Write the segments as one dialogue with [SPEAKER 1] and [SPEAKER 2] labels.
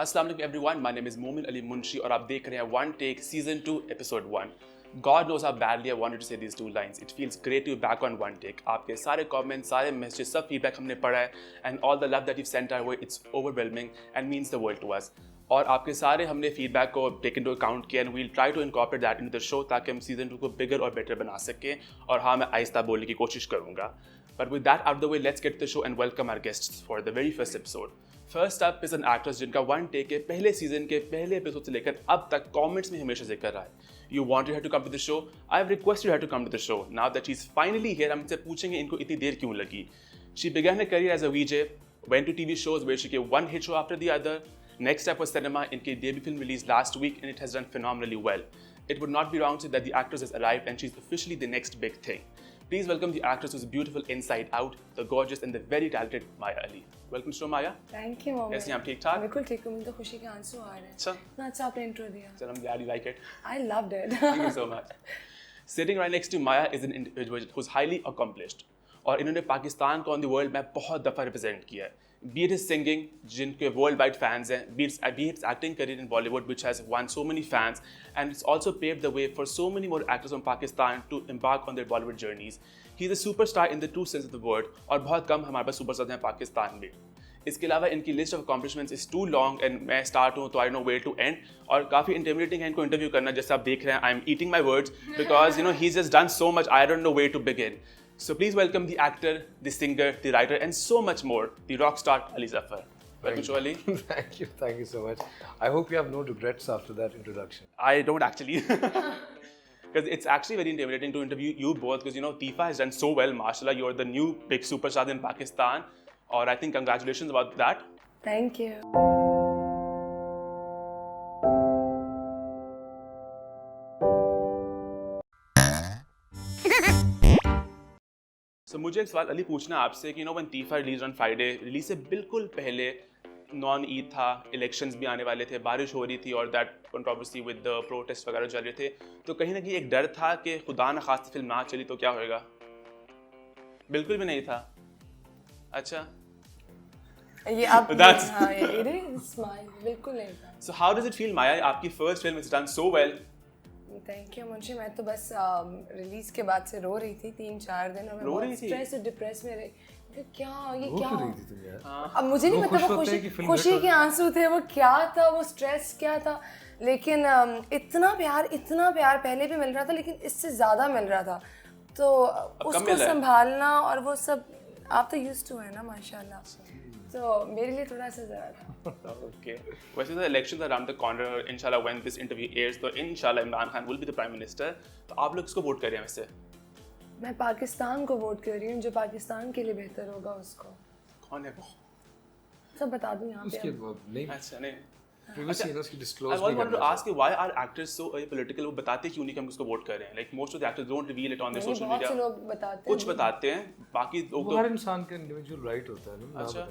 [SPEAKER 1] Assalamu alaikum everyone, my name is Momin Ali Munshi और आप देख रहे हैं One Take Season 2 Episode 1. God knows how badly I wanted to say these two lines. It feels great to be back on One Take. आपके सारे comments, सारे messages, सब feedback हमने पढ़ा है and all the love that you've sent our way, it's overwhelming and means the world to us. और आपके सारे हमने feedback को take into account किया and we'll try to incorporate that into the show ताकि हम Season 2 को bigger और better बना सकें और हाँ मैं आहिस्ता बोलने की कोशिश करूँगा. But with that out of the way, let's get to the show and welcome our guests for the very first episode. First up is an actress जिनका One Take के पहले सीजन के पहले एपिसोड से लेकर अब तक कमेंट्स में हमेशा जिक्र रहा है. You wanted her to come to the show. I've requested her to come to the show. Now that she's finally here, हम इनसे पूछेंगे इनको इतनी देर क्यों लगी. She began her career as a VJ, went to TV shows where she gave one hit show after the other. Next up was cinema. इनकी debut film released last week and it has done phenomenally well. It would not be wrong to say that the actress has arrived and she's officially the next big thing. Please welcome the actress who's beautiful inside out, the gorgeous and the very talented Maya Ali. Welcome to the show, Maya.
[SPEAKER 2] Thank you, Mom.
[SPEAKER 1] कैसी हैं आप ठीक ठाक?
[SPEAKER 2] बिल्कुल ठीक हूँ. मुझे तो खुशी के आंसू आ रहे हैं.
[SPEAKER 1] अच्छा.
[SPEAKER 2] इतना अच्छा आपने इंट्रो दिया.
[SPEAKER 1] Sir, I'm glad you like it.
[SPEAKER 2] I loved it.
[SPEAKER 1] Thank you so much. Sitting right next to Maya is an individual who's highly accomplished. और इन्होंने पाकिस्तान को on the world map बहुत दफ़ा represent किया है. Be it his singing, जिनके worldwide fans हैं, be it his acting career in Bollywood, which has won so many fans, and it's also paved the way for so many more actors from Pakistan to embark on their Bollywood journeys. He's a superstar in the true sense of the word, और बहुत कम हमारे पास superstars हैं पाकिस्तान में. इसके अलावा इनकी list of accomplishments is too long and मैं start हूँ तो I know where to end और काफ़ी इंटिमिडेटिंग है इनको इंटरव्यू करना जैसे आप देख रहे हैं I am eating my words because you know he just done so much I don't know where to begin. So please welcome the actor, the singer, the writer and so much more, the rock star Ali Zafar. Welcome to Ali.
[SPEAKER 3] Thank you so much. I hope you have no regrets after that introduction.
[SPEAKER 1] I don't actually. Because it's actually very intimidating to interview you both because you know Tifa has done so well, mashallah, you're the new big superstar in Pakistan. Or I think congratulations about that.
[SPEAKER 2] Thank you.
[SPEAKER 1] So मुझे एक सवाल अली पूछना आपसे कि you know when Tifa released on Friday, release से बिल्कुल पहले non Eid था, इलेक्शंस भी आने वाले थे, बारिश हो रही थी और that controversy with the protest वगैरह चल रहे थे, तो कहीं ना कहीं एक डर था कि खुदा न खास्ता फिल्म ना चली तो क्या होएगा? बिल्कुल भी नहीं था. अच्छा.
[SPEAKER 2] ये आप हाँ ये स्माइल बिल्कुल नहीं था.
[SPEAKER 1] So how does it feel, Maya? आपकी first film has done so well.
[SPEAKER 2] Thank you Munshi. मैं तो बस रिलीज के बाद से रो रही थी 3-4 दिन और मैं बहुत स्ट्रेस और डिप्रेस में रही. क्या ये क्या अब मुझे नहीं पता वो खुशी के आंसू थे वो क्या था वो स्ट्रेस क्या था लेकिन इतना प्यार पहले भी मिल रहा था लेकिन इससे ज़्यादा मिल रहा था तो उसको संभालना और वो सब आप तो यूज्ड टू है ना माशाल्लाह तो मेरे लिए थोड़ा सा ज़रा था.
[SPEAKER 1] Okay. वैसे तो इलेक्शंस अराउंड द कॉर्नर इंशाल्लाह व्हेन दिस इंटरव्यू एयर्स तो इंशाल्लाह Imran Khan will be the prime minister. तो आप लोग किसको वोट कर रहे हैं वैसे?
[SPEAKER 2] मैं पाकिस्तान को वोट कर रही हूँ जो पाकिस्तान के लिए बेहतर होगा उसको.
[SPEAKER 1] कौन है वो?
[SPEAKER 2] सब बता दूँ यहाँ पे.
[SPEAKER 3] नहीं.
[SPEAKER 1] अच्छा नहीं.
[SPEAKER 3] Previously, you know, she disclosed.
[SPEAKER 1] I wanted to ask you why are actors so political? वो बताते क्यों नहीं कि हम किसको वोट कर रहे हैं? Like most of the actors don't reveal it on their social media.
[SPEAKER 2] बहुत से लोग बताते हैं.
[SPEAKER 1] कुछ बताते हैं, बाकी लोग
[SPEAKER 3] तो हर इंसान का individual right होता है ना.
[SPEAKER 1] अच्छा.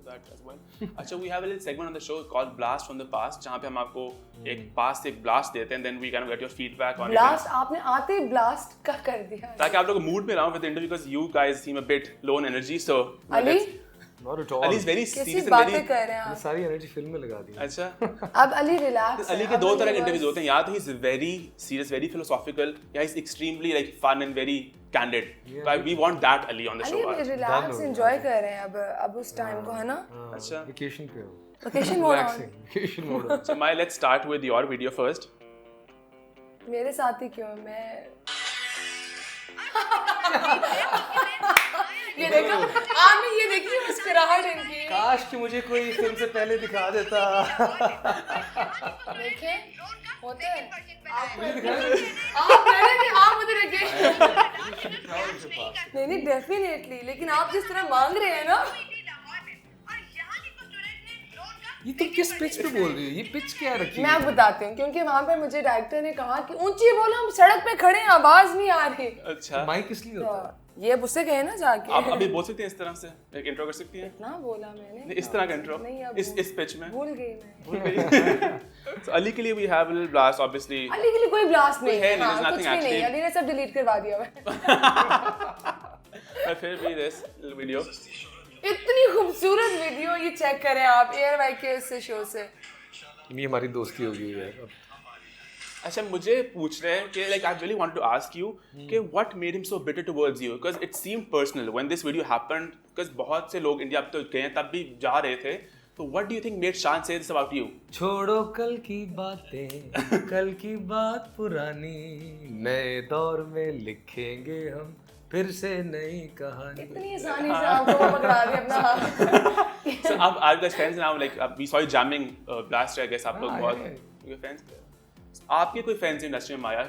[SPEAKER 1] That as well. अच्छा, we have a little segment on the show called Blast from the Past, जहाँ पे हम आपको एक past से एक blast देते हैं, then we kind of get your feedback on it.
[SPEAKER 2] Blast आपने आते ही blast का कर दिया.
[SPEAKER 1] ताकि आप लोग mood में रहो with the interview because you guys seem a bit low on energy, so.
[SPEAKER 2] Ali?
[SPEAKER 3] Not at all.
[SPEAKER 1] Ali is very serious
[SPEAKER 2] and very. कर रहे हैं आप?
[SPEAKER 3] सारी energy film में लगा दी.
[SPEAKER 1] अच्छा.
[SPEAKER 2] अब अली relax.
[SPEAKER 1] अली के दो तरह के interviews होते हैं. या तो he's very serious, very philosophical, या he's extremely like fun and very candid. Yeah. We want that Ali on the show.
[SPEAKER 2] Ali relax, enjoy कर रहे हैं अब उस time को है ना?
[SPEAKER 1] अच्छा.
[SPEAKER 3] Vacation पे हो.
[SPEAKER 2] Vacation mode.
[SPEAKER 3] Relaxing. Vacation mode.
[SPEAKER 1] So Maya, let's start with your video first.
[SPEAKER 2] मेरे साथ ही क्यों मैं ये देखो आपने ये देखी मुस्कुराहट इनकी.
[SPEAKER 3] काश कि मुझे कोई फिल्म से पहले दिखा देता.
[SPEAKER 2] देखे होते हैं आप मुझे देखे नहीं डेफिनेटली लेकिन आप जिस तरह मांग रहे हैं ना
[SPEAKER 3] ये तुम किस पिच पे बोल रही हो? ये पिच क्या रखी है?
[SPEAKER 2] मैं आपको बताती हूँ क्योंकि वहाँ पे मुझे डायरेक्टर ने कहा कि ऊंची बोलो हम सड़क पे खड़े हैं आवाज नहीं आ रही.
[SPEAKER 1] अच्छा.
[SPEAKER 3] माइक किस लिए होता है?
[SPEAKER 2] ये अब उससे कहे ना जाके.
[SPEAKER 1] आप अभी बोल सकती हैं इस तरह से एक इंट्रो कर सकती हैं?
[SPEAKER 2] इतना बोला मैंने.
[SPEAKER 1] नहीं इस तरह का इंट्रो.
[SPEAKER 2] नहीं अब
[SPEAKER 1] इस पिच में.
[SPEAKER 2] भूल गई मैं.
[SPEAKER 1] भूल गई. So अली के लिए we have a little blast obviously.
[SPEAKER 2] Ali के लिए कोई ब्लास्ट नहीं है.
[SPEAKER 1] There's nothing
[SPEAKER 2] कुछ भी नहीं.
[SPEAKER 1] actually.
[SPEAKER 2] अली ने सब डिलीट करवा दिया है.
[SPEAKER 1] But फिर भी this little video.
[SPEAKER 2] इतनी खूबसूरत वीडियो, ये चेक करें आप एयर वाई के से शो से।
[SPEAKER 3] ये हमारी दोस्ती हो गई है अब।
[SPEAKER 1] अच्छा मुझे पूछ रहे हैं कि like I really wanted to ask you कि what made him so bitter towards you because it seemed personal when this video happened because बहुत से लोग इंडिया अब तो गए तब भी जा रहे थे तो what do you think made Shan say this about you?
[SPEAKER 3] छोड़ो कल की बातें कल की बात पुरानी नए दौर में लिखेंगे हम फिर से नई कहानी।
[SPEAKER 2] इतनी आसानी से आपको पकड़ा दिया अपना हाथ।
[SPEAKER 1] So अब are you guys friends now like we saw you jamming last year I guess आप लोग बहुत your friends आपके कोई फ्रेंड्स इंडस्ट्री में आया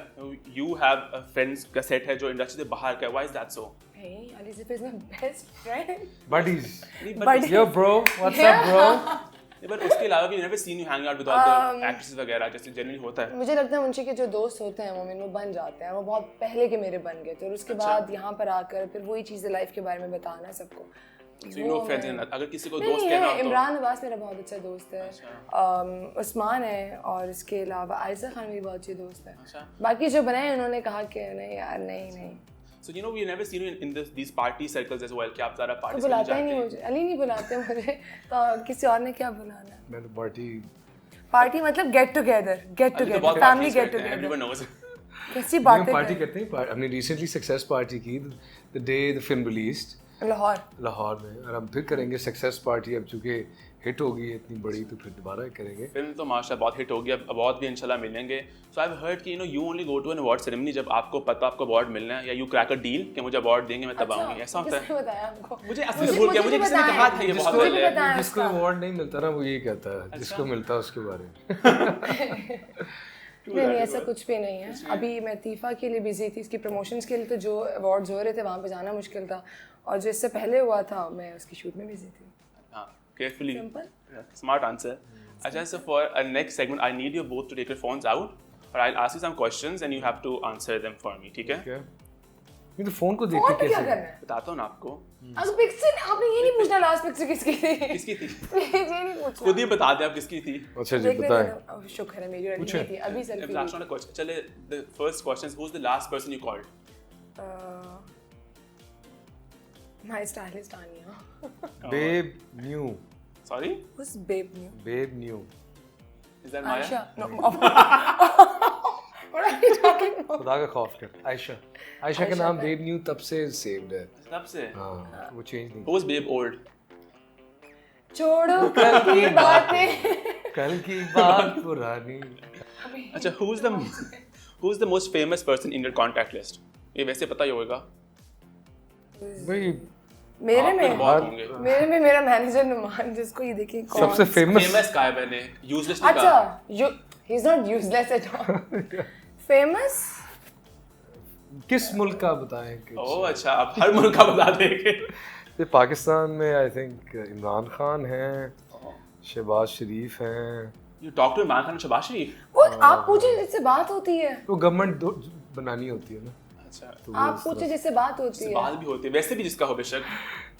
[SPEAKER 1] यू हैव फ्रेंड्स का सेट है जो इंडस्ट्री से बाहर का why is that so
[SPEAKER 2] hey Ali Zafar is my best friend
[SPEAKER 3] buddies yo bro what's up bro
[SPEAKER 1] पर उसके अलावा भी never seen you hang out with all the actresses वगैरह जैसे जनरली होता है
[SPEAKER 2] मुझे लगता है मुंशी के जो दोस्त होते हैं मोमिन वो बन जाते हैं वो बहुत पहले के मेरे बन गए थे और उसके बाद यहाँ पर आकर फिर वही चीज़ें लाइफ के बारे में बताना सबको
[SPEAKER 1] So you know friends in अगर किसी को दोस्त कहना हो तो
[SPEAKER 2] इमरान अब्बास मेरा बहुत अच्छा दोस्त है उस्मान है और इसके अलावा आयशा खान मेरी बहुत अच्छी दोस्त है बाकी जो बनाए उन्होंने कहा कि नहीं यार नहीं
[SPEAKER 1] So you know we never seen you in these party circles as well कि आप ज़रा पार्टी
[SPEAKER 2] तो बुलाता ही नहीं मुझे अली नहीं बुलाते मुझे तो किसी और ने क्या बुलाना है
[SPEAKER 3] मैं तो
[SPEAKER 2] पार्टी मतलब get together family get together
[SPEAKER 1] everyone knows
[SPEAKER 2] कैसी बातें
[SPEAKER 3] पार्टी करते हैं हमने रिसेंटली सक्सेस पार्टी की the day the film released Lahore में और हम फिर करेंगे सक्सेस पार्टी अब चूंकि हिट होगी इतनी बड़ी तो फिर दोबारा करेंगे
[SPEAKER 1] फिल्म तो माशाल्लाह बहुत हिट होगी अब अवार्ड भी इंशाल्लाह मिलेंगे सो आई हैव हर्ड कि you only go to an award ceremony जब आपको पता आपको अवार्ड मिलना है या यू क्रैक अ डील कि मुझे अवार्ड देंगे मैं तब आऊंगी ऐसा होता है
[SPEAKER 2] बताया आपको
[SPEAKER 1] मुझे असली भूल गया मुझे किसी ने कहा था ये बहुत पहले
[SPEAKER 3] जिसको अवार्ड नहीं मिलता ना वो यही कहता है जिसको मिलता है उसके बारे में
[SPEAKER 2] नहीं ऐसा कुछ भी नहीं है अभी मैं तीफा के लिए बिजी थी इसकी प्रमोशंस के लिए तो जो अवार्ड्स हो रहे थे वहाँ पे जाना मुश्किल था और जो इससे पहले हुआ था मैं उसकी शूट में बिजी थी
[SPEAKER 1] हाँ carefully smart answer अच्छा so for a next segment I need you both to take your phones out or I'll ask you some questions and you have to answer them for me ठीक है
[SPEAKER 3] ये तो phone को देख के कैसे
[SPEAKER 1] बताता हूँ ना आपको
[SPEAKER 2] अब पिक्चर आपने ये नहीं पूछना लास्ट पिक्चर किसकी थी प्लीज ये नहीं पूछना
[SPEAKER 1] खुद ही बता दे आप किसकी थी
[SPEAKER 3] अच्छा जी बताएं
[SPEAKER 2] शुक्र है मेरी रेडी थी अभी सेल्फी
[SPEAKER 1] लास्ट वाला क्वेश्चन चले the first question is who's the last person you called
[SPEAKER 2] my stylist Anya
[SPEAKER 3] babe new
[SPEAKER 1] sorry
[SPEAKER 2] who's babe new
[SPEAKER 1] is that Maya
[SPEAKER 2] Aisha no what are you talking about
[SPEAKER 3] खुदा का खौफ कर आयशा का नाम babe new तब से saved है
[SPEAKER 1] तब से
[SPEAKER 3] हाँ वो चेंज नहीं
[SPEAKER 1] who's babe old
[SPEAKER 2] छोड़ो कल की
[SPEAKER 3] बात पुरानी
[SPEAKER 1] अच्छा who's the most famous person in your contact list ये वैसे पता ही होगा
[SPEAKER 3] भाई
[SPEAKER 2] मेरे में मेरा मैनेजर नुमान जिसको ये देखिए कौन
[SPEAKER 3] सबसे फेमस
[SPEAKER 1] का है मैंने यूजलेस नहीं
[SPEAKER 2] अच्छा he is not useless at all famous
[SPEAKER 3] किस मुल्क का बताएं
[SPEAKER 1] ओह अच्छा आप हर मुल्क का बता देंगे
[SPEAKER 3] ये पाकिस्तान में आई थिंक इमरान खान हैं शहबाज शरीफ हैं
[SPEAKER 1] you talk to Imran Khan Shahbaz Sharif
[SPEAKER 2] वो आप पूछे जिससे बात होती है
[SPEAKER 3] वो गवर्नमेंट बनानी होती है ना
[SPEAKER 1] अच्छा
[SPEAKER 3] तो
[SPEAKER 2] आप पूछे जिससे बात होती है
[SPEAKER 1] बात भी होती है वैसे भी जिसका हो बेशक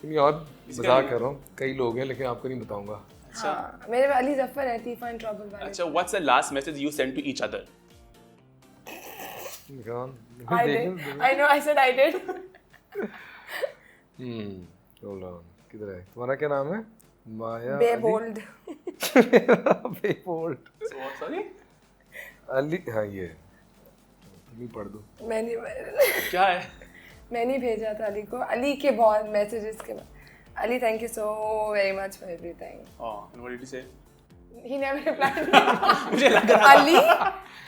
[SPEAKER 3] नहीं और मजाक कर रहा हूँ कई लोग हैं लेकिन आपको नहीं बताऊंगा
[SPEAKER 1] अच्छा
[SPEAKER 2] मेरे अली ज़फ़र है तीफा इन ट्रबल वाले
[SPEAKER 1] अच्छा what's the last message you send to each other
[SPEAKER 2] I know I said I did
[SPEAKER 3] hold on किधर है तुम्हारा क्या नाम है माया
[SPEAKER 2] बेबोल्ड
[SPEAKER 3] बेबोल्ड
[SPEAKER 1] सॉरी
[SPEAKER 3] अली हाँ ये तुम पढ़ दो
[SPEAKER 1] क्या है
[SPEAKER 2] मैंने भेजा था अली को अली के बहुत मैसेजेस के बाद Ali thank you so very much for everything
[SPEAKER 1] oh and what did he say
[SPEAKER 2] he never replied
[SPEAKER 1] मुझे लग रहा
[SPEAKER 2] अली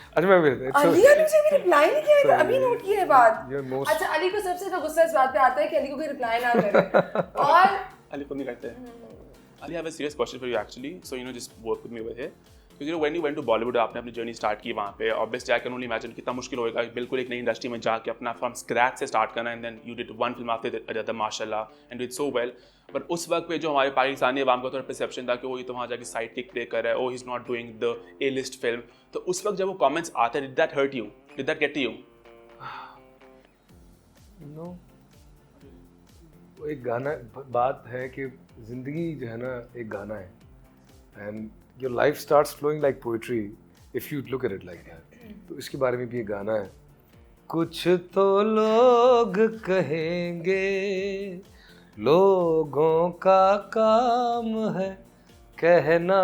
[SPEAKER 3] अच्छा मैं भेजता हूं
[SPEAKER 2] अली ने मुझे भी रिप्लाई नहीं किया था अभी नोट किया है बात अच्छा अली को सबसे ज्यादा गुस्सा इस बात पे आता है कि अली को कोई रिप्लाई ना करे और
[SPEAKER 1] अली को नहीं करते Ali I have a serious question for you actually so you know just work with me with it because you know when you went to Bollywood आपने अपनी जर्नी स्टार्ट की वहाँ पे obviously I can only imagine कितना मुश्किल होगा बिल्कुल एक नई इंडस्ट्री में जाके अपना फ्रॉम स्क्रैच से स्टार्ट करना and then you did one film after the other माशाल्लाह and did so well but उस वक्त पे जो हमारे पाकिस्तानी अवाम का थोड़ा परसेप्शन था कि वो ये तो वहाँ जाके साइड किक प्ले कर रहा है oh he's not doing the A-list film तो उस वक्त जब वो कमेंट्स आते did that hurt you did that get to you
[SPEAKER 3] no एक गाना बात है कि जिंदगी जो है ना एक गाना है and your life starts flowing like poetry if you look at it like that तो इसके बारे में भी एक गाना है कुछ तो लोग कहेंगे लोगों का काम है कहना,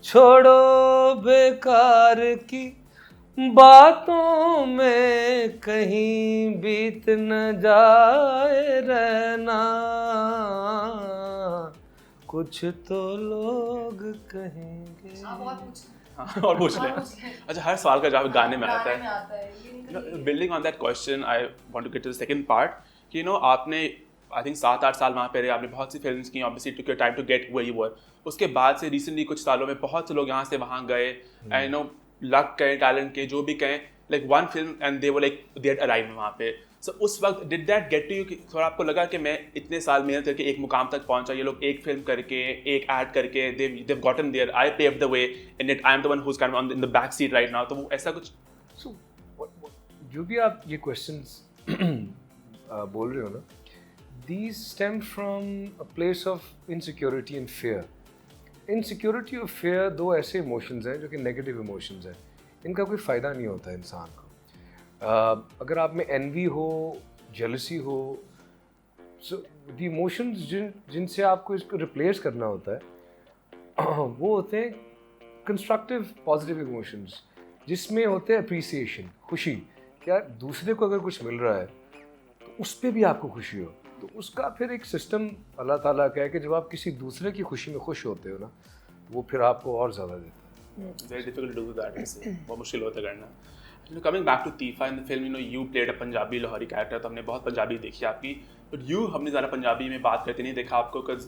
[SPEAKER 3] छोड़ो बेकार की बातों में कहीं बीत न जाए रहना, कुछ तो लोग कहेंगे।
[SPEAKER 1] और पूछ लें। अच्छा, हर सवाल का जवाब गाने में आता है। Building on that question I want to get to the second part कि यू नो आपने आई थिंक 7-8 साल वहाँ पे रहे, आपने बहुत सी फिल्म्स की, obviously took your time to get where you were. उसके बाद से रिसेंटली कुछ सालों में बहुत से लोग यहाँ से वहाँ गए, आई नो लक कहें, टैलेंट के, जो भी कहें, like one film and they were like they had arrived वहाँ पे। सो उस वक्त did that get to you कि थोड़ा आपको लगा कि मैं इतने साल मेहनत करके एक मुकाम तक पहुंचा, ये लोग एक फिल्म करके, एक ऐड करके, they've gotten there, I paved the way and yet I am the one who's kind of in the back seat right now, तो वो ऐसा कुछ।
[SPEAKER 3] So जो भी आप ये questions बोल रहे हो ना, these stem from a place of insecurity and fear. Insecurity और fear दो ऐसे emotions हैं जो कि negative emotions हैं, इनका कोई फ़ायदा नहीं होता इंसान को। अगर आप में envy हो, jealousy हो, so the emotions जिनसे आपको इसको replace करना होता है वो होते हैं constructive positive emotions, जिसमें होते हैं appreciation, खुशी। क्या दूसरे को अगर कुछ मिल रहा है तो उस पर भी आपको खुशी हो, तो उसका फिर एक सिस्टम अल्लाह ताला का है कि जब आप किसी दूसरे की खुशी में खुश होते हो ना, वो फिर आपको और ज़्यादा देता है।
[SPEAKER 1] Very difficult to do that, बहुत मुश्किल होता है करना। Coming back to Tifa in the film, you know, you played a Punjabi Lahori character, तो हमने बहुत पंजाबी देखी आपकी, but you हमने ज़्यादा पंजाबी में बात करते नहीं देखा आपको, because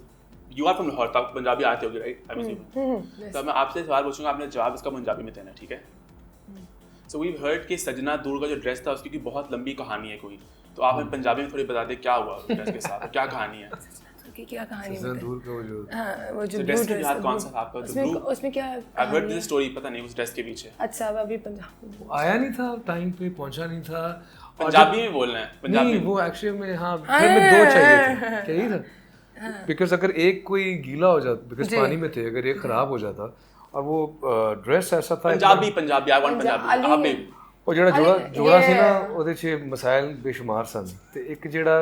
[SPEAKER 1] you are from Lahore, तो आप पंजाबी आते होगे, right? I'm assuming। तो मैं आपसे सवाल पूछूंगा, आपने जवाब इसका पंजाबी में देना, ठीक है? So we've heard कि सजना दूर का जो ड्रेस था उसकी की बहुत लंबी कहानी है कोई, तो आप हमें पंजाबी में थोड़ी बता दें क्या हुआ उस ड्रेस के साथ, क्या कहानी है?
[SPEAKER 2] क्या कहानी
[SPEAKER 3] सजना दूर का
[SPEAKER 2] वो जो
[SPEAKER 1] ड्रेस के साथ कौन सा था आपका?
[SPEAKER 2] उसमें क्या
[SPEAKER 1] I've heard this story, पता नहीं उस ड्रेस के पीछे।
[SPEAKER 2] अच्छा, अभी पंजाब
[SPEAKER 3] आया नहीं था, टाइम पे पहुंचा नहीं था।
[SPEAKER 1] पंजाबी में बोलना है, पंजाबी
[SPEAKER 3] नहीं, वो एक्चुअली में हाँ फिर में दो चाहिए थे, क्या ही था? बिकॉज अगर एक कोई गीला हो जाता, बिकॉज पानी में थे, अगर एक खराब हो जाता, और वो ड्रेस ऐसा था
[SPEAKER 1] पंजाबी आई वांट पंजाबी आप भी
[SPEAKER 3] ਉਹ ਜਿਹੜਾ ਜੋੜਾ ਸੀ ਨਾ ਉਹਦੇ 'ਚ ਮਸਾਇਲ ਬੇਸ਼ੁਮਾਰ ਸਨ, ਤੇ ਇੱਕ ਜਿਹੜਾ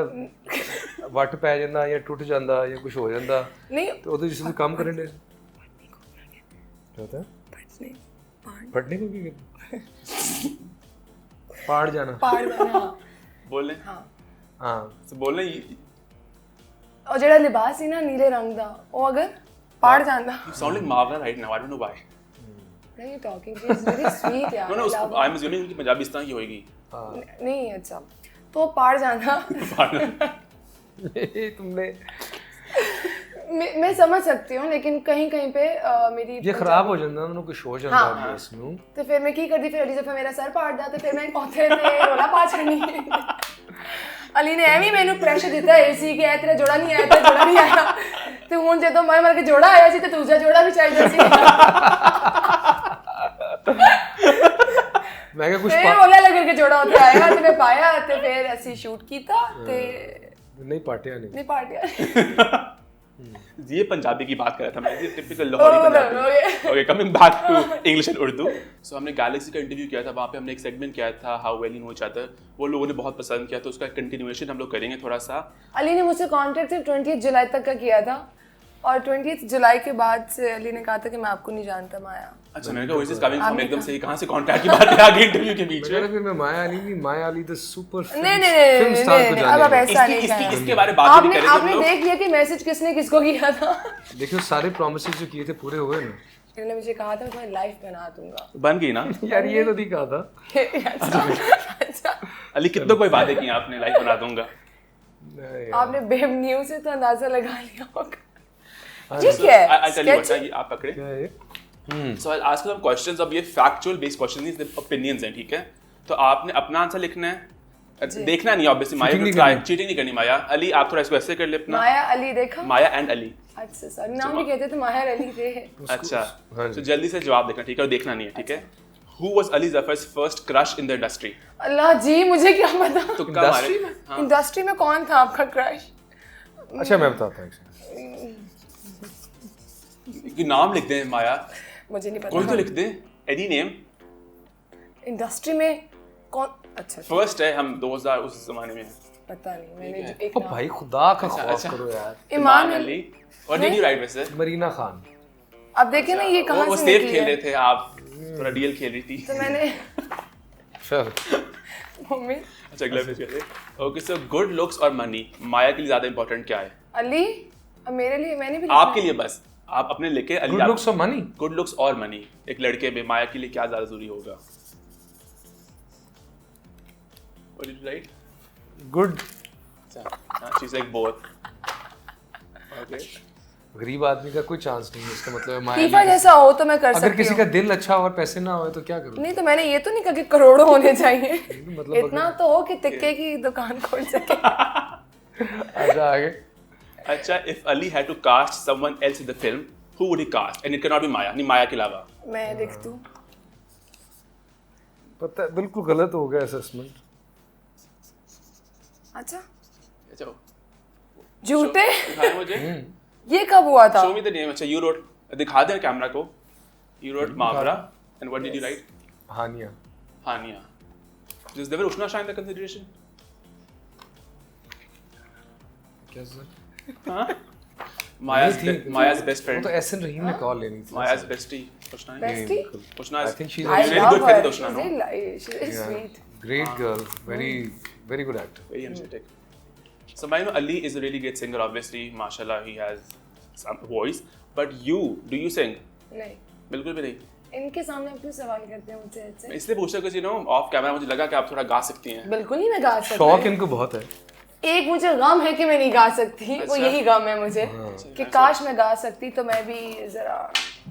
[SPEAKER 3] ਵੱਟ ਪੈ ਜਾਂਦਾ ਜਾਂ ਟੁੱਟ ਜਾਂਦਾ ਜਾਂ ਕੁਝ ਹੋ ਜਾਂਦਾ
[SPEAKER 2] ਨਹੀਂ,
[SPEAKER 3] ਤੇ ਉਹਦੇ ਜਿਸ ਨੂੰ ਕੰਮ ਕਰਨ ਦੇ ਪਤਾ ਫਟਨੇ को ਕੀ कहते ਪਾੜ ਜਾਣਾ
[SPEAKER 1] ਬੋਲਨੇ
[SPEAKER 3] ਹਾਂ
[SPEAKER 1] ਸੋ ਬੋਲਨੇ।
[SPEAKER 2] ਉਹ ਜਿਹੜਾ ਲਿਬਾਸ ਸੀ ਨਾ ਨੀਲੇ ਰੰਗ ਦਾ, ਉਹ ਅਗਰ ਪਾੜ ਜਾਂਦਾ।
[SPEAKER 1] You sound like Marvin right now, I don't know why.
[SPEAKER 2] What are you talking? It's very sweet यार।
[SPEAKER 1] No, I'm assuming कि पंजाबी इस तरह की होएगी।
[SPEAKER 2] नहीं, अच्छा तो पाड़ जाना।
[SPEAKER 3] तुमने
[SPEAKER 2] मैं समझ सकती हूँ, लेकिन कहीं कहीं पे मेरी
[SPEAKER 3] ये खराब हो जाता, उन्होंने कुछ हो जाता है इसमें, तो
[SPEAKER 2] फिर मैं की करती, फिर अली जब मेरा सर पाड़ जाता, फिर मैं औथे ते रोला पा छड़नी। अली ने एवं मैनू प्रेशर दिता एसी के तेरा जोड़ा नहीं आया, तेरा जोड़ा नहीं आया, तो हुण जदों मैं मर के जोड़ा आया सी ते दूजा जोड़ा भी चाहिदा सी।
[SPEAKER 3] मैं क्या कुछ
[SPEAKER 2] ओला लग के जोड़ा उथे आया ते मैं पाया, ते फिर ਅਸੀਂ शूट कीता ते
[SPEAKER 3] नहीं पाटिया
[SPEAKER 1] ये पंजाबी की बात कर रहा था मैं, typical Lahori Punjabi. Okay, coming back to English and Urdu. So हमने गैलेक्सी का इंटरव्यू किया था, वहाँ पे हमने एक सेगमेंट किया था how well you know each other, वो लोगों ने बहुत पसंद किया, तो उसका कंटिन्यूएशन हम लोग करेंगे थोड़ा सा।
[SPEAKER 2] अली ने मुझसे कॉन्टैक्ट 20 जुलाई तक का किया था, और 20 जुलाई के बाद से अली ने कहा था कि मैं आपको नहीं जानता माया।
[SPEAKER 1] अच्छा, मैंने कहा व्हाट इज कमिंग फ्रॉम, एकदम से कहां से कांटेक्ट की बात है आगे इंटरव्यू के बीच में।
[SPEAKER 3] फिर मैं माया अली नहीं, Maya Ali the super
[SPEAKER 2] film star को
[SPEAKER 1] जाने। अब ऐसा नहीं, इसके बारे में बात भी करेंगे।
[SPEAKER 2] आपने देख लिया कि मैसेज किसने किसको किया था?
[SPEAKER 3] देखियो सारे प्रॉमिसेस जो किए थे पूरे हुए ना।
[SPEAKER 2] इन्होंने मुझे कहा था मैं लाइफ बना दूंगा,
[SPEAKER 1] बन गई ना
[SPEAKER 3] यार, ये तो नहीं कहा था।
[SPEAKER 2] अच्छा
[SPEAKER 1] अली, कितने कोई वादे किए आपने लाइफ बना दूंगा?
[SPEAKER 2] आपने बेब न्यूज़ से तो अंदाजा लगा लिया होगा। ठीक है,
[SPEAKER 1] आप पकड़े। So I'll ask you some questions. अब ये factual based questions नहीं, सिर्फ opinions हैं, ठीक है? तो आपने अपना आंसर लिखना है, देखना नहीं obviously। माया को ट्राई चीटिंग नहीं करनी। माया अली, आप थोड़ा इसको ऐसे कर ले अपना।
[SPEAKER 2] माया अली देखा?
[SPEAKER 1] माया एंड अली।
[SPEAKER 2] अच्छा सॉरी, नाम भी कहते थे, माया अली थे।
[SPEAKER 1] अच्छा, तो जल्दी से जवाब देखना, ठीक है? और देखना नहीं है, ठीक है? Who was Ali Zafar's first crush in the industry?
[SPEAKER 2] अल्लाह जी, मुझे क्या पता।
[SPEAKER 1] तो
[SPEAKER 2] इंडस्ट्री में कौन था आपका क्रश?
[SPEAKER 3] अच्छा, मैं बताता हूँ।
[SPEAKER 1] कि नाम लिख दें माया,
[SPEAKER 2] मुझे नहीं पता।
[SPEAKER 1] कोई तो लिख दे, एनी नेम।
[SPEAKER 2] इंडस्ट्री में कौन? अच्छा,
[SPEAKER 1] फर्स्ट है, हम 2000 उस जमाने में।
[SPEAKER 2] पता नहीं मैंने एक
[SPEAKER 3] ओ भाई खुदा का खौफ करो यार।
[SPEAKER 1] ईमान Ali. What did you write वैसे?
[SPEAKER 3] मरीना खान।
[SPEAKER 2] अब देखिए ना ये कहाँ
[SPEAKER 1] वो
[SPEAKER 2] से
[SPEAKER 1] सेफ
[SPEAKER 2] निकली
[SPEAKER 1] खेल
[SPEAKER 2] है।
[SPEAKER 1] रहे थे आप, थोड़ा डीएल खेल रही थी।
[SPEAKER 2] तो मैंने
[SPEAKER 3] चल
[SPEAKER 2] मम्मी
[SPEAKER 1] अच्छा अगला पेज करते हैं। ओके सो गुड लुक्स और मनी, माया के लिए ज्यादा इंपॉर्टेंट क्या है?
[SPEAKER 2] अली अब मेरे लिए मैंने भी
[SPEAKER 1] आपके लिए बस आप अपने लिखे अली।
[SPEAKER 3] गुड लुक्स और मनी।
[SPEAKER 1] गुड लुक्स और मनी एक लड़के में माया के लिए क्या ज्यादा जरूरी होगा? What did you write?
[SPEAKER 3] Good.
[SPEAKER 1] She's like both. Okay.
[SPEAKER 3] गरीब आदमी का कोई चांस नहीं है, इसका मतलब है माया
[SPEAKER 2] फीफा जैसा हो तो मैं कर सकती
[SPEAKER 3] अगर
[SPEAKER 2] हूँ।
[SPEAKER 3] किसी का दिल अच्छा हो और पैसे ना हो तो क्या करूँ?
[SPEAKER 2] नहीं तो मैंने ये तो नहीं कहा कि करोड़ों होने चाहिए।
[SPEAKER 3] मतलब
[SPEAKER 2] इतना तो हो कि टिक्के की दुकान खोल सके।
[SPEAKER 3] अच्छा आगे।
[SPEAKER 1] अच्छा if Ali had to cast someone else in the film, who would he cast? And it cannot be Maya, नहीं माया के अलावा।
[SPEAKER 2] मैं लिख दूँ।
[SPEAKER 3] पता है बिल्कुल गलत हो गया असेसमेंट।
[SPEAKER 2] अच्छा
[SPEAKER 1] अच्छा
[SPEAKER 2] झूठे
[SPEAKER 1] दिखाएं मुझे।
[SPEAKER 2] ये कब हुआ था?
[SPEAKER 1] Show me the name. अच्छा you wrote, दिखा दे कैमरा को। You wrote Mavra and what did you write?
[SPEAKER 3] Hania.
[SPEAKER 1] Hania. Does there Ushna shine the consideration?
[SPEAKER 3] क्या सर?
[SPEAKER 1] हाँ?
[SPEAKER 3] थी।
[SPEAKER 1] Maya's best
[SPEAKER 3] वो
[SPEAKER 1] friend.
[SPEAKER 3] तो एसएन रहीम ने कॉल लेनी थी।
[SPEAKER 1] Maya's bestie. Ushna है?
[SPEAKER 2] Bestie?
[SPEAKER 1] Ushna
[SPEAKER 3] I
[SPEAKER 1] is
[SPEAKER 3] think she's
[SPEAKER 2] I
[SPEAKER 1] really
[SPEAKER 2] love
[SPEAKER 1] good friend
[SPEAKER 2] her.
[SPEAKER 1] with Ushna, no?
[SPEAKER 2] She is sweet.
[SPEAKER 3] great girl, very good actor.
[SPEAKER 1] Very energetic. So I know Ali is a really great singer. Obviously, mashallah, he has some voice. But you, do you sing?
[SPEAKER 2] नहीं
[SPEAKER 1] बिल्कुल भी नहीं।
[SPEAKER 2] इनके सामने आप क्यों सवाल करते हैं मुझसे ऐसे?
[SPEAKER 1] मैं इसलिए पूछ रहा हूँ कि ऑफ कैमरा मुझे लगा कि आप थोड़ा गा सकती हैं।
[SPEAKER 2] बिल्कुल नहीं मैं गा सकती।
[SPEAKER 3] शौक इनको बहुत है।
[SPEAKER 2] एक मुझे गम है कि मैं नहीं गा सकती। वो
[SPEAKER 1] अच्छा।
[SPEAKER 2] यही गम है मुझे कि काश मैं गा सकती तो मैं भी जरा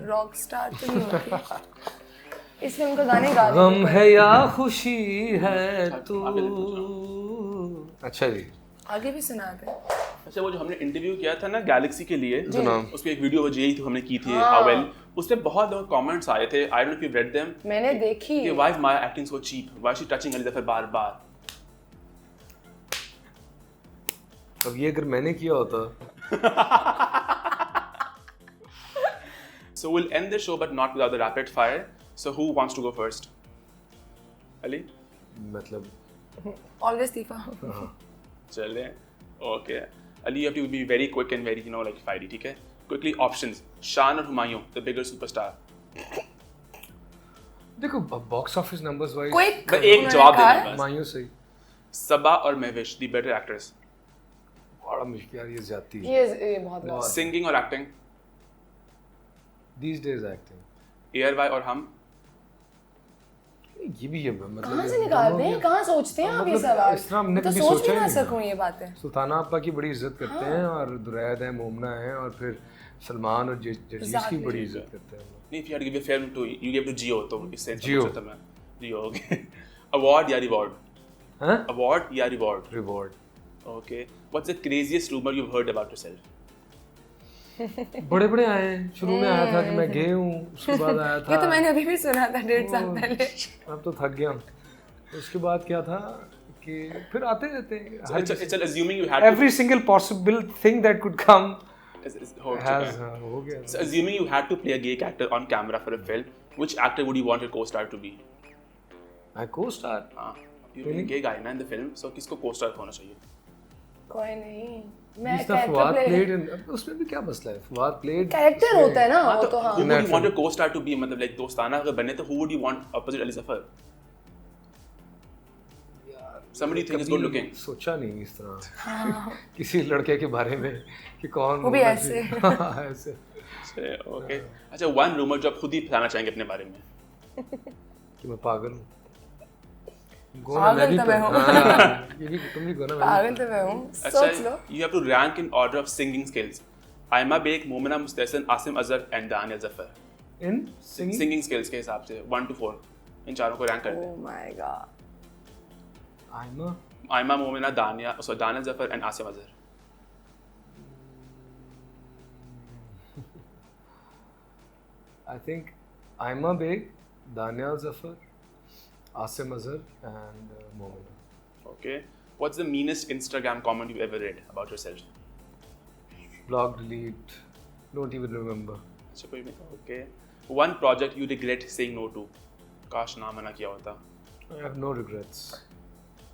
[SPEAKER 2] रॉक स्टार तो नहीं होती। इस फिल्म का गाने गा
[SPEAKER 3] गम है या खुशी है तू। अच्छा जी
[SPEAKER 2] आगे भी सुनाते हैं।
[SPEAKER 1] अच्छा वो जो हमने इंटरव्यू किया था ना गैलेक्सी के लिए,
[SPEAKER 3] जनाब।
[SPEAKER 1] उसमें एक वीडियो यही थी हमने की थी हावेल, उसमें बहुत लोग कमेंट्स आए थे। I don't know if you read them.
[SPEAKER 2] मैंने देखी।
[SPEAKER 1] कि why is Maya acting so cheap, why she touching Ali Zafar बार-बार।
[SPEAKER 3] अब ये अगर मैंने किया होता।
[SPEAKER 1] So we'll end the show but not without the rapid fire. So who wants to go first? Ali?
[SPEAKER 3] मतलब
[SPEAKER 2] ऑलवेज तीफा।
[SPEAKER 1] चले okay Ali, you have to be very quick and very like fiery, ठीक है? Quickly options: शान और Humayun, the bigger superstar.
[SPEAKER 3] देखो box office numbers wise
[SPEAKER 2] quick
[SPEAKER 1] एक जवाब देना बस।
[SPEAKER 3] मायूं सही।
[SPEAKER 1] सबा और महविश, the better actress.
[SPEAKER 3] बड़ा मुश्किल यार, ये जाती है।
[SPEAKER 2] ये बहुत
[SPEAKER 1] Singing और acting?
[SPEAKER 3] These days acting।
[SPEAKER 1] ARY और हम?
[SPEAKER 3] ये भी है मतलब
[SPEAKER 2] कहाँ से निकालते हैं, कहाँ सोचते हैं आप ये सवाल?
[SPEAKER 3] इस तरह हमने
[SPEAKER 2] तो
[SPEAKER 3] कभी
[SPEAKER 2] सोच
[SPEAKER 3] सोचा
[SPEAKER 2] भी
[SPEAKER 3] ही
[SPEAKER 2] ना
[SPEAKER 3] नहीं।
[SPEAKER 2] सकूं ये बातें।
[SPEAKER 3] सुल्ताना आपा की बड़ी इज्जत करते हैं और दुरैद है, मोमना है और फिर सलमान और जर्जीस की बड़ी इज्जत करते हैं।
[SPEAKER 1] नहीं, if you had to give a film to you gave to Jio, तो इससे
[SPEAKER 3] Jio।
[SPEAKER 1] Jio okay. अवार्ड या रिवॉर्ड?
[SPEAKER 3] हाँ?
[SPEAKER 1] अवार्ड या reward?
[SPEAKER 3] Reward.
[SPEAKER 1] Okay. What's the craziest rumor you've heard about yourself?
[SPEAKER 3] बड़े आए हैं। शुरू में आया था कि मैं गे हूँ, उसके बाद आया था
[SPEAKER 2] ये तो मैंने अभी भी सुना था 1.5 साल पहले।
[SPEAKER 3] अब तो थक गया हूँ। उसके बाद क्या था कि फिर आते रहते हैं।
[SPEAKER 1] It's assuming you had to,
[SPEAKER 3] Every single possible thing that could come
[SPEAKER 1] हो
[SPEAKER 3] has
[SPEAKER 1] चुका है।
[SPEAKER 3] हो गया।
[SPEAKER 1] So assuming you had to play a gay character on camera for a film, which actor would you want your co-star to be?
[SPEAKER 3] My co-star।
[SPEAKER 1] हाँ, you play gay guy ना in the film, so किसको co-star होना चाहिए?
[SPEAKER 2] कोई नहीं, मैं
[SPEAKER 3] Mr. Fuad played in, उसमें भी क्या मसला है? Fuad played
[SPEAKER 2] कैरेक्टर होता है ना वो तो। हाँ
[SPEAKER 1] Who would you want your co-star to be? मतलब like दोस्ताना अगर बने तो who would you want opposite Ali Zafar? Somebody you think is good looking.
[SPEAKER 3] सोचा नहीं इस तरह किसी लड़के के बारे में कि कौन
[SPEAKER 2] वो भी
[SPEAKER 3] होना
[SPEAKER 2] ऐसे।
[SPEAKER 3] चाहिए। ऐसे
[SPEAKER 1] ओके। अच्छा वन रूमर जो आप खुद ही फैलाना चाहेंगे अपने बारे में?
[SPEAKER 3] कि मैं पागल हूँ।
[SPEAKER 2] पागल तो मैं हूँ।
[SPEAKER 3] ये भी तुम भी गोना
[SPEAKER 2] पागल तो मैं हूँ, सोच लो।
[SPEAKER 1] You have to rank in order of singing skills. Aima Baig, Momina Mustahsan, Asim Azhar and Daniel Zafar.
[SPEAKER 3] In singing
[SPEAKER 1] Singing skills के हिसाब से 1 to 4 इन चारों को रैंक कर दे।
[SPEAKER 2] Oh my god।
[SPEAKER 3] Aima
[SPEAKER 1] Aima, Momina, Daniel Zafar and Asim Azhar.
[SPEAKER 3] I think Aima Baig, Daniel Zafar, Asim Azhar and Momina.
[SPEAKER 1] Okay. What's the meanest Instagram comment you've ever read about yourself?
[SPEAKER 3] Blog delete, don't even remember.
[SPEAKER 1] अच्छा कोई नहीं। Okay. One project you regret saying no to. काश ना मना किया होता।
[SPEAKER 3] I have no regrets.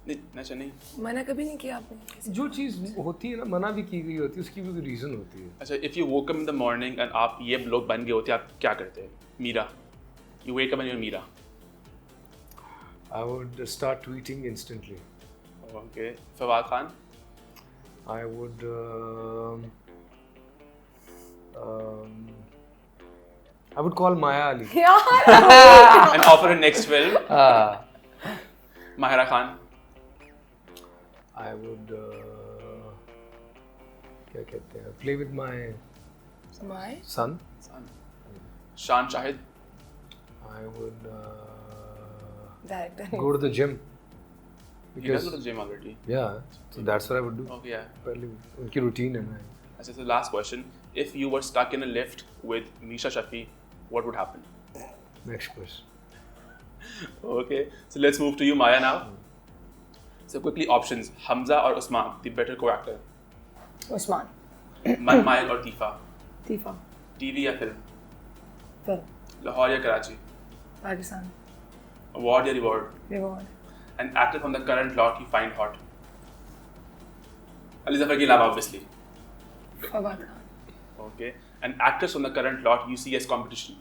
[SPEAKER 1] नहीं
[SPEAKER 2] मना कभी नहीं किया आपने?
[SPEAKER 3] जो चीज़ होती है ना मना भी की गई होती है उसकी भी कोई रीज़न होती है.
[SPEAKER 1] अच्छा, if you woke up in the morning and आप ये लोग बन गए होते आप क्या करते? Meera, you wake up and you're Meera.
[SPEAKER 3] I would start tweeting instantly.
[SPEAKER 1] Okay. Fawad Khan.
[SPEAKER 3] I would I would call Maya Ali.
[SPEAKER 1] And offer her next film. Mahira Khan.
[SPEAKER 3] I would क्या कहते हैं, play with my son.
[SPEAKER 1] Shan Shahid.
[SPEAKER 3] I would
[SPEAKER 2] Director.
[SPEAKER 3] go to the gym.
[SPEAKER 1] You guys go to the gym already.
[SPEAKER 3] Yeah, so that's what I would do.
[SPEAKER 1] Okay, yeah.
[SPEAKER 3] पहले उनकी routine है ना.
[SPEAKER 1] Okay, so last question. If you were stuck in a lift with Misha Shafi, what would happen?
[SPEAKER 3] Next question.
[SPEAKER 1] Okay, so let's move to you, Maya, now. So quickly, options: Hamza or Usman, the better co-actor?
[SPEAKER 2] Usman.
[SPEAKER 1] Manmail or Tifa?
[SPEAKER 2] Tifa.
[SPEAKER 1] TV या film?
[SPEAKER 2] Film.
[SPEAKER 1] Lahore या Karachi?
[SPEAKER 2] Pakistan.
[SPEAKER 1] Award या reward?
[SPEAKER 2] Reward.
[SPEAKER 1] An actor from the current lot you find hot? Ali Zafar के अलावा obviously.
[SPEAKER 2] Fawad Khan.
[SPEAKER 1] Okay. An actress from the current lot you see as competition?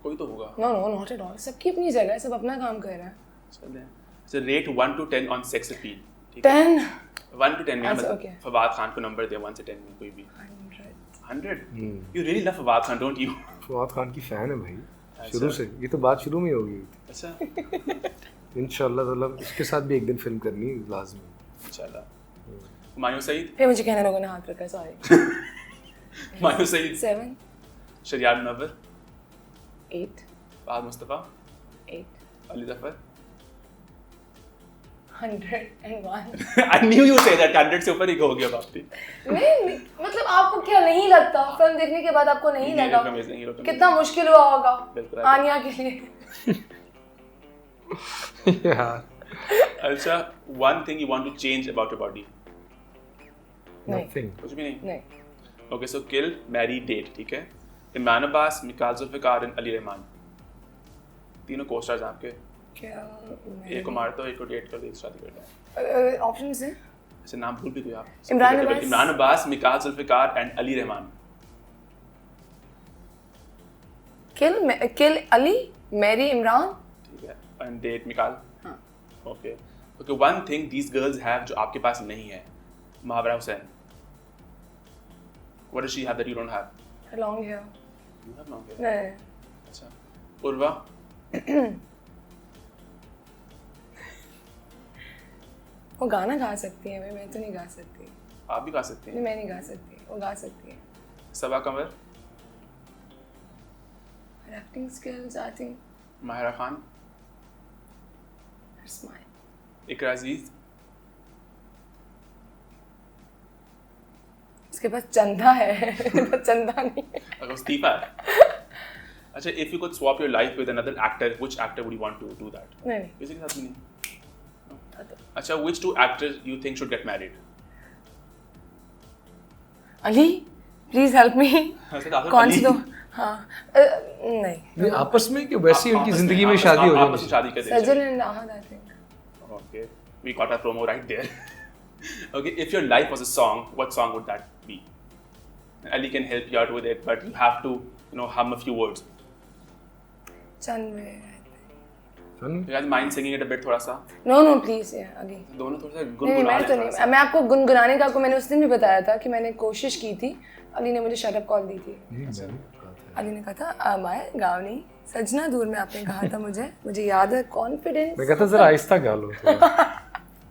[SPEAKER 1] कोई तो होगा.
[SPEAKER 2] No, not at all. सबकी अपनी जगह है, सब अपना काम कर रहा है.
[SPEAKER 1] चलें. So rate 1 to 10 on sex appeal.
[SPEAKER 2] 10.
[SPEAKER 1] 1 to 10 में मतलब
[SPEAKER 2] okay.
[SPEAKER 1] फवाद खान को नंबर दे 1 से 10 में कोई भी. 100. You really love Fawad Khan, don't you?
[SPEAKER 3] Fawad Khan की फैन है भाई. शुरू से. ये तो बात शुरू में ही होगी.
[SPEAKER 1] अच्छा.
[SPEAKER 3] इंशाल्लाह ताला इसके साथ भी एक दिन फिल्म करनी है लाजमी.
[SPEAKER 1] इंशाल्लाह. मायूं सईद.
[SPEAKER 2] फिर मुझे कहने लोगों ने हाथ रखा, सॉरी.
[SPEAKER 1] मायूं Saeed.
[SPEAKER 2] 7.
[SPEAKER 1] Shahriar Munawwar.
[SPEAKER 2] 8.
[SPEAKER 1] Fahad Mustafa.
[SPEAKER 2] 8.
[SPEAKER 1] Ali Zafar.
[SPEAKER 2] 101.
[SPEAKER 1] I knew you say that 100 से ऊपर ही कहोगे अब आप.
[SPEAKER 2] नहीं, मतलब आपको क्या नहीं लगता फिल्म देखने के बाद आपको नहीं लगा कितना मुश्किल हुआ होगा आनिया के लिए?
[SPEAKER 1] अच्छा, one thing you want to change about your body?
[SPEAKER 3] Nothing.
[SPEAKER 1] कुछ भी नहीं.
[SPEAKER 2] नहीं.
[SPEAKER 1] Okay, so kill, marry, date, ठीक है? इमरान अब्बास, मिकाल जुल्फिकार और अली रहमान. तीनों को-स्टार्स आपके.
[SPEAKER 2] क्या?
[SPEAKER 1] एक को मारते हो, एक को डेट कर दो, एक शादी करते हैं.
[SPEAKER 2] ऑप्शंस हैं?
[SPEAKER 1] अच्छा, नाम भूल भी गए आप.
[SPEAKER 2] इमरान
[SPEAKER 1] अब्बास, मिकाल जुल्फिकार एंड अली रहमान.
[SPEAKER 2] किल अली, मैरी इमरान.
[SPEAKER 1] ठीक है. And that Mikaal.
[SPEAKER 2] हाँ.
[SPEAKER 1] Okay. Okay, one thing these girls have जो आपके पास नहीं है. महावरा Hussain. What does she have that you don't have?
[SPEAKER 2] Long hair.
[SPEAKER 1] You have long hair.
[SPEAKER 2] नहीं.
[SPEAKER 1] अच्छा. उर्वा.
[SPEAKER 2] वो गाना गा सकती है, मैं तो नहीं गा सकती.
[SPEAKER 1] आप भी गा सकते हैं.
[SPEAKER 2] नहीं, मैं नहीं गा सकती, वो गा सकती है.
[SPEAKER 1] सबा कमर.
[SPEAKER 2] Acting skills, I think.
[SPEAKER 1] Mahira Khan.
[SPEAKER 2] Her smile.
[SPEAKER 1] इकरा अजीज.
[SPEAKER 2] उसके पास चंदा है, चंदा नहीं है.
[SPEAKER 1] अगर इस्तीफा है. अच्छा, if you could swap your life with another actor, which actor would you want to do that?
[SPEAKER 2] नहीं.
[SPEAKER 1] किसी के साथ भी नहीं. अच्छा, which two actors you think should get married?
[SPEAKER 2] Ali, please help me. कौन सी दो? हाँ. नहीं.
[SPEAKER 3] आपस में कि वैसे ही उनकी जिंदगी में शादी हो
[SPEAKER 1] आपस में शादी कर दें.
[SPEAKER 2] Sajan and Ahad, I think.
[SPEAKER 1] Okay, we got our promo right there. Okay, if your life was a song, what song would that be? Ali can help you out with it, but you have to, hum a few words.
[SPEAKER 2] Chandwe.
[SPEAKER 1] You guys mind singing it a bit थोड़ा सा?
[SPEAKER 2] No, please, Ali.
[SPEAKER 1] दोनों थोड़ा सा
[SPEAKER 2] नहीं, मैं तो नहीं. मैं आपको गुनगुनाने का मैंने उस दिन भी बताया था कि मैंने कोशिश की थी. अली ने मुझे शट अप कॉल दी थी. अली ने कहा था माया गाओ नहीं. सजना दूर में आपने कहा था मुझे याद है. कॉन्फिडेंस.
[SPEAKER 3] मैं कहता जरा आहिस्ता गा लो.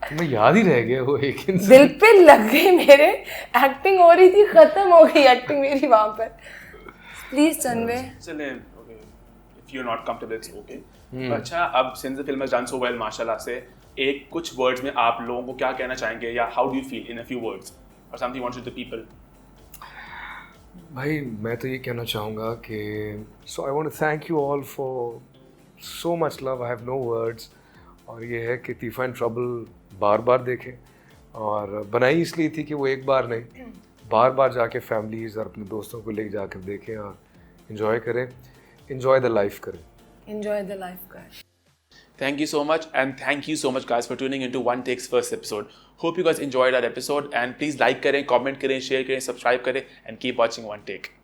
[SPEAKER 3] तुम्हें याद ही रह गया वो एक इंसान.
[SPEAKER 2] दिल पे लग गई मेरे. एक्टिंग हो रही थी, खत्म हो गई एक्टिंग मेरी वहाँ पर. प्लीज चंदवे.
[SPEAKER 1] चलें. Okay. If you are not comfortable it's okay. अच्छा, अब since the film has done so well माशाल्लाह से, एक कुछ वर्ड्स में आप लोगों को क्या कहना चाहेंगे, या how do you feel in a few words और something you want to the people?
[SPEAKER 3] भाई मैं तो ये कहना चाहूँगा कि so I want to thank you all for so much love. I have no words. और ये है कि तीफा इन ट्रबल बार बार देखें, और बनाई इसलिए थी कि वो एक बार नहीं, बार बार जाके फैमिलीज़ और अपने दोस्तों को लेके जाकर देखें और इन्जॉय करें. इन्जॉय द लाइफ करें.
[SPEAKER 2] Enjoy the life, guys.
[SPEAKER 1] Thank you so much, and thank you so much guys for tuning into One Take's first episode. Hope you guys enjoyed our episode, and please like करें, comment करें, share करें, subscribe करें, and keep watching One Take.